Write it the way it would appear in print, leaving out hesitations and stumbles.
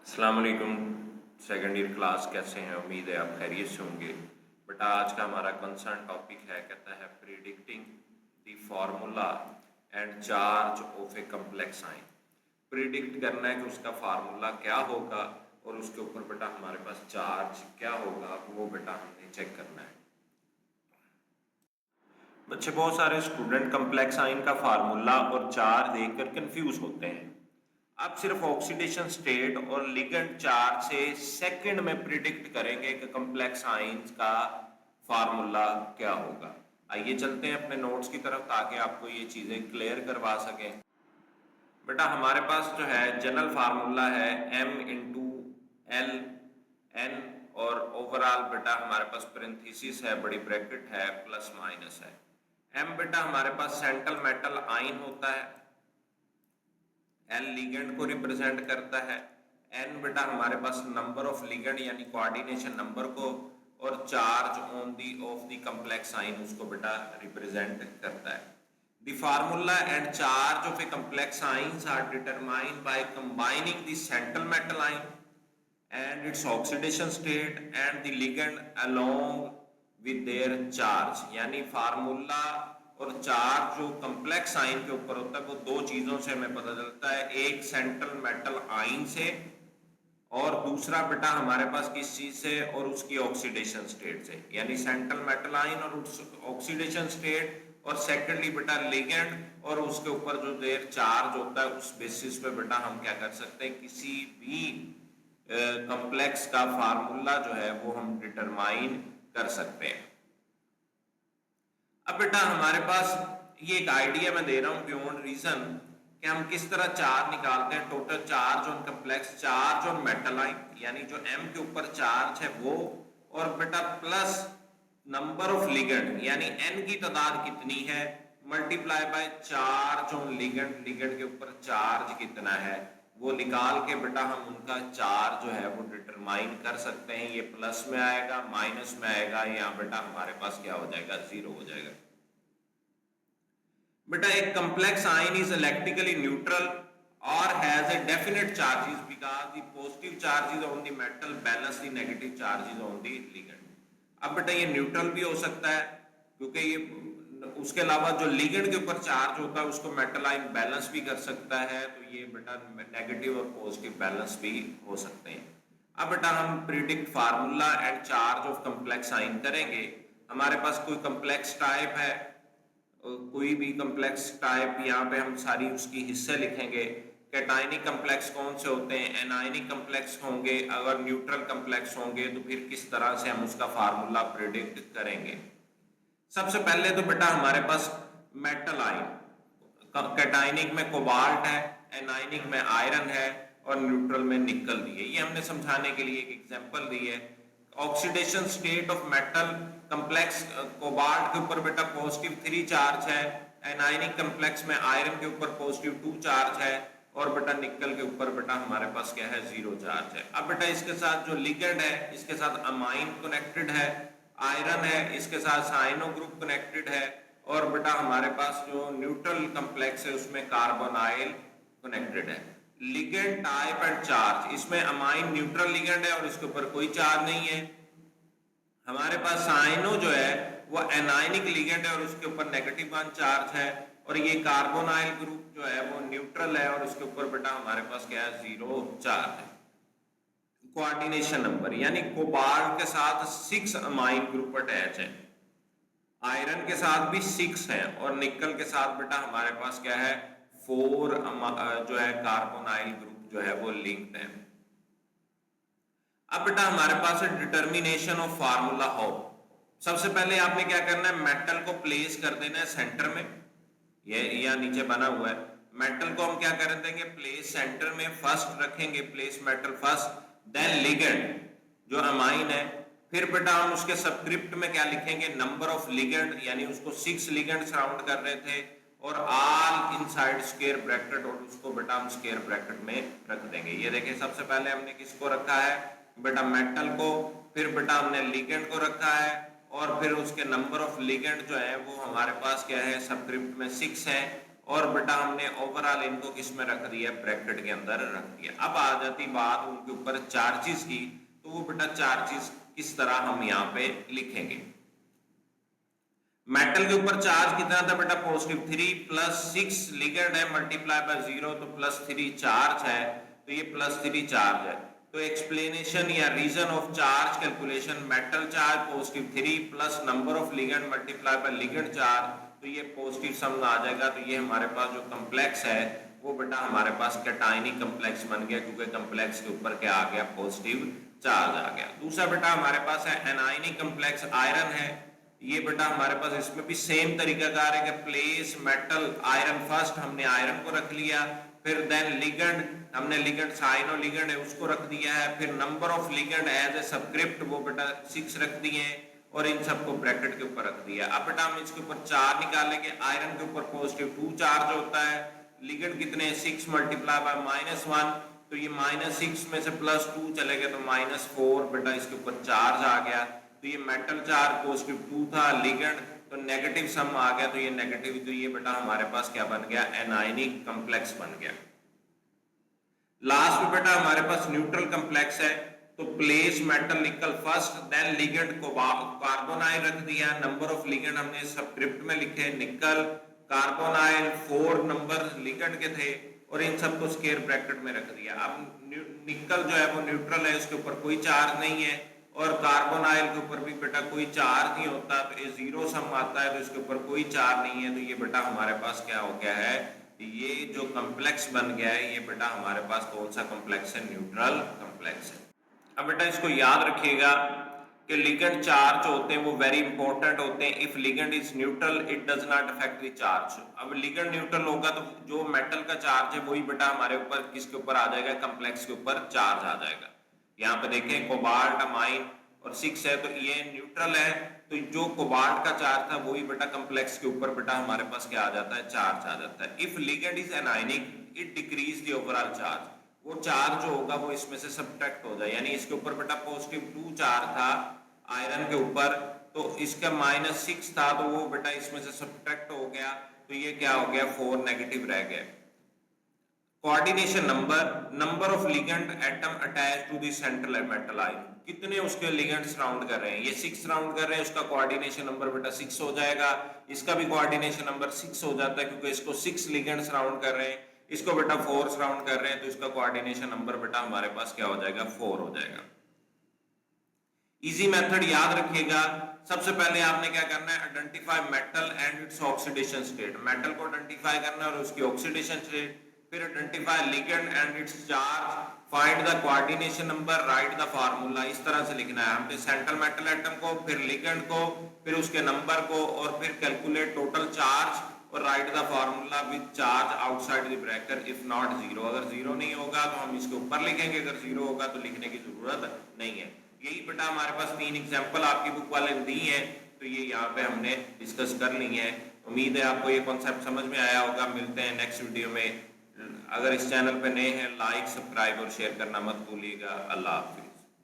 अस्सलाम वालेकुम। Second year class कैसे हैं? उम्मीद है आप खैरियत से होंगे। बट आज का हमारा कंसर्न टॉपिक है, कहता है predicting the formula and charge of a complex sign. Predict करना है कि उसका फार्मूला क्या होगा और उसके ऊपर बेटा हमारे पास चार्ज क्या होगा, वो बेटा हमने चेक करना है। बच्चे, बहुत सारे स्टूडेंट कम्प्लेक्स साइन का फार्मूला और चार्ज देखकर कंफ्यूज होते हैं। आप सिर्फ ऑक्सीडेशन स्टेट और लिगेंड चार्ज से सेकंड में प्रिडिक्ट करेंगे कि कम्प्लेक्स आयंस का फार्मूला क्या होगा। आइए चलते हैं अपने नोट्स की तरफ ताकि आपको ये चीजें क्लियर करवा सकें। बेटा हमारे पास जो है जनरल फार्मूला है M × L N, और ओवरऑल बेटा हमारे पास पेरेंथीसिस है, बड़ी ब्रैकेट है, प्लस माइनस है। M बेटा हमारे पास सेंट्रल मेटल आयन होता है, L लिगेंड को रिप्रेजेंट करता है, N बेटा हमारे पास नंबर ऑफ लिगेंड यानी कोऑर्डिनेशन नंबर को, और charge on the of the complex ion उसको बेटा रिप्रेजेंट करता है। The formula and charge of a complex ions are determined by combining the central metal ion and its oxidation state and the ligand along with their charge। यानी formula और charge जो complex ion के ऊपर होता है वो दो चीजों से हमें पता चलता है, एक सेंट्रल मेटल आयन से और दूसरा बेटा हमारे पास किस चीज से, और उसकी ऑक्सीडेशन स्टेट से। यानी सेंट्रल मेटल आयन और ऑक्सीडेशन स्टेट, और सेकेंडली बेटा लिगेंड और उसके ऊपर जो देर चार्ज होता है, उस बेसिस पे बेटा हम क्या कर सकते हैं, किसी भी कॉम्प्लेक्स का फार्मूला जो है वो हम डिटरमाइन कर सकते हैं। अब बेटा हमारे पास ये एक आइडिया मैं दे रहा हूं बियॉन्ड रीजन कि हम किस तरह चार्ज निकालते हैं। Total charge on complex charge on metal ion, यानी जो M के ऊपर चार्ज है वो, और बेटा प्लस नंबर ऑफ लिगेंड यानी N की तादाद कितनी है, multiply by charge on ligand, ligand के ऊपर चार्ज कितना है, वो निकाल के बेटा हम उनका चार्ज जो है वो डिटरमाइन कर सकते हैं। ये प्लस में आएगा, माइनस में आएगा, या बेटा हमारे पास क्या हो जाएगा, जीरो हो जाएगा। बेटा एक complex ion is electrically neutral और has a definite charges because the positive charges on the metal balance the negative charges on the ligand. अब बेटा ये न्यूट्रल भी हो सकता है क्योंकि ये उसके अलावा जो लिगेंड के ऊपर चार्ज होता है उसको मेटल आयन बैलेंस भी कर सकता है, तो ये बेटा नेगेटिव और पॉजिटिव बैलेंस भी हो सकते हैं। अब बेटा हम predict formula and charge of complex ion करेंगे। हमारे पास कोई कम्प्लेक्स टाइप है, कोई भी कम्प्लेक्स टाइप, यहाँ पे हम सारी उसकी हिस्से लिखेंगे। कैटायनिक कम्प्लेक्स कौन से होते हैं, एनायनिक कम्प्लेक्स होंगे, अगर न्यूट्रल कम्प्लेक्स होंगे तो फिर किस तरह से हम उसका फार्मूला प्रिडिक्ट करेंगे। सबसे पहले तो बेटा हमारे पास मेटल आयन, कैटायनिक में कोबाल्ट है, एनायनिक में आयरन है, और न्यूट्रल में निकल दी है। ये हमने समझाने के लिए एक एग्जांपल दी है। Oxidation state of metal complex cobalt के ऊपर बेटा पॉजिटिव 3 चार्ज है, एनायनिक कम्प्लेक्स में आयरन के ऊपर पॉजिटिव 2 चार्ज है, और बेटा निकल के ऊपर बेटा हमारे पास क्या है, 0 चार्ज है। अब बेटा इसके साथ जो लिगेंड है इसके साथ अमाइन कनेक्टेड है, आयरन है इसके साथ साइनो ग्रुप कनेक्टेड है, और बेटा हमारे पास जो न्यूट्रल कम्प्लेक्स है उसमें कार्बोनाइल कनेक्टेड है। लिगेंड टाइप एंड चार्ज, इसमें अमाइन न्यूट्रल लिगेंड है और इसके ऊपर कोई चार्ज नहीं है। हमारे पास साइनो जो है वो एनायनिक लिगेंड है और उसके ऊपर नेगेटिव 1 चार्ज है, और ये कार्बोनाइल ग्रुप जो है वो न्यूट्रल है और उसके ऊपर बेटा हमारे पास क्या है, 0 चार्ज है। कोऑर्डिनेशन नंबर यानी कोबाल्ट के साथ 6 अमाइन ग्रुप अटैच है, आयरन के साथ भी 6 है, और निकल के साथ बेटा हमारे पास क्या है, 4 जो है कार्बोनाइल ग्रुप जो है वो लिंक्ड है। अब बेटा हमारे पास है डिटर्मिनेशन ऑफ फार्मूला हाउ। सबसे पहले आपने क्या करना है, मेटल को प्लेस कर देना है सेंटर में, ये या नीचे बना हुआ है। मेटल को हम क्या कर देंगे, प्लेस सेंटर में, फर्स्ट रखेंगे place metal first, then ligand जो अमाइन है, फिर बेटा हम उसके सबस्क्रिप्ट में क्या लिखेंगे, नंबर ऑफ लिगेंड, यानी उसको 6 लिगेंड सराउंड कर रहे थे, और ऑल इनसाइड स्क्वायर ब्रैकेट, और उसको बेटा हम स्क्वायर ब्रैकेट में रख देंगे। ये देखिए सबसे पहले हमने किसको रखा है, बेटा मेटल को, फिर बेटा हमने लिगेंड को रखा है, और फिर उसके नंबर ऑफ लिगेंड जो है वो हमारे पास क्या है, सबस्क्रिप्ट में 6 है, और बेटा हमने ओवरऑल इनको किस में रख दिया, ब्रैकेट के अंदर रख दिया। अब आ जाती बात उनके ऊपर चार्जेस की, तो वो बेटा चार्जेस किस तरह हम यहाँ पे लिखेंगे। मेटल के ऊपर चार्ज कितना था बेटा, +3 + 6 लिगेंड है मल्टीप्लाई बाय 0 तो +3 चार्ज है, तो ये +3 चार्ज है। तो एक्सप्लेनेशन या reason of charge calculation, metal charge +3 plus number of ligand multiply by ligand charge, तो ये पॉजिटिव सम आ जाएगा। तो ये हमारे पास जो कम्प्लेक्स है वो बेटा हमारे पास कैटायनिक कम्प्लेक्स बन गया, क्योंकि कम्प्लेक्स के ऊपर क्या आ गया, पॉजिटिव चार्ज आ गया। दूसरा बेटा हमारे पास है एनायनिक कम्प्लेक्स, आयरन है। ये बेटा हमारे पास इसमें भी सेम तरीकाकार है कि प्लेस मेटल आयरन, फर्स्ट हमने आयरन को रख लिया, फिर देन लिगेंड, हमने लिगेंड साइनो लिगेंड है उसको रख दिया है, फिर number of ligand as a subscript वो बेटा 6 रख दिए हैं, और इन सबको ब्रैकेट के ऊपर रख दिया। अब बेटा हम इसके ऊपर चार निकालेंगे, आयरन के ऊपर +2 चार्ज होता है, लिगेंड कितने 6 मल्टीप्लाई बाय -1, तो ये -6 में से +2 चले गए तो -4 बेटा इसके ऊपर चार्ज आ गया। तो ये मेटल चार्ज +2 था, लिगेंड तो नेगेटिव सम आ गया, तो ये नेगेटिव, तो ये बेटा हमारे पास क्या बन गया, एनायनिक कम्प्लेक्स बन गया। लास्ट में बेटा हमारे पास न्यूट्रल कम्प्लेक्स है, तो प्लेस मेटल निकल फर्स्ट, देन लिगेंड को कार्बोनाइल रख दिया, नंबर ऑफ लिगेंड हमने सबस्क्रिप्ट में लिखे, निकल कार्बोनाइल 4 नंबर लिगेंड के थे, और इन सबको स्क्वायर ब्रैकेट में रख दिया। अब निकल जो है वो न्यूट्रल है, उसके ऊपर कोई चार्ज नहीं है, और कार्बोनाइल के ऊपर भी बेटा कोई चार्ज नहीं होता, तो ये 0 सम आता है, तो इसके ऊपर कोई चार्ज नहीं है। तो ये बेटा हमारे पास क्या हो गया है, ये जो कम्प्लेक्स बन गया है, ये बेटा हमारे पास कौन सा कम्प्लेक्स है, न्यूट्रल कम्प्लेक्स है। अब बेटा इसको याद रखिएगा कि लिगेंड चार्ज होते हैं वो वेरी इंपॉर्टेंट होते हैं। If ligand is neutral it does not affect the charge. अब लिगेंड न्यूट्रल होगा तो जो मेटल का चार्ज है वही बेटा हमारे ऊपर किसके ऊपर आ जाएगा, कम्प्लेक्स के ऊपर चार्ज आ जाएगा। यहाँ पे देखें कोबाल्ट अमाइन और 6 है, तो ये न्यूट्रल है, तो जो कोबाल्ट का चार्ज था वही बेटा कम्प्लेक्स के ऊपर बेटा हमारे पास क्या आ जाता है, चार्ज आ जाता है। If ligand is anionic it decrease the overall charge, वो चार्ज जो होगा वो इसमें से सब्ट्रैक्ट हो जाए, यानी इसके ऊपर बेटा +2 चार्ज था आयरन के ऊपर, तो इसका -6 था, तो वो बेटा इसमें से सब्ट्रैक्ट हो गया, तो ये क्या हो गया, 4 नेगेटिव रह गया। Coordination number, number of ligand atom attach to the central metal ion, कितने उसके लिगेंड सराउंड कर रहे हैं, ये 6 सराउंड कर रहे हैं, उसका कोऑर्डिनेशन नंबर बेटा 6 हो जाएगा। इसका भी कोऑर्डिनेशन नंबर 6 हो जाता है, क्योंकि इसको 6 लिगेंड सराउंड कर रहे हैं, इसको बेटा 4 सराउंड कर रहे हैं, तो इसका कोऑर्डिनेशन नंबर बेटा हमारे पास क्या हो जाएगा, 4 हो जाएगा। इजी मेथड याद रखिएगा। सबसे पहले आपने क्या करना है, identify metal and its oxidation state, metal को आइडेंटिफाई करना है और उसकी ऑक्सीडेशन स्टेट, फिर identify ligand and it's charge, find the coordination number, right the formula. इस तरह से लिखना है हमने सेंट्रल मेटल एटम को, फिर लिगेंड को, फिर उसके नंबर को, और फिर कैलकुलेट टोटल चार्ज और right the formula with charge outside the bracket if not 0। अगर 0 नहीं होगा तो हम इसके ऊपर लिखेंगे, अगर 0 होगा तो लिखने की जरूरत नहीं है। यही बेटा हमारे पास 3 एग्जांपल आपकी बुक वाले दी हैं, तो ये यहाँ पे हमने डिस्कस कर ली है। उम्मीद है आपको ये कॉन्सेप्ट समझ में आया होगा। मिलते हैं नेक्स्ट वीडियो में। अगर इस चैनल पे नए हैं लाइक, सब्सक्राइब और शेयर करना मत भूलिएगा। अल्लाह हाफिज़।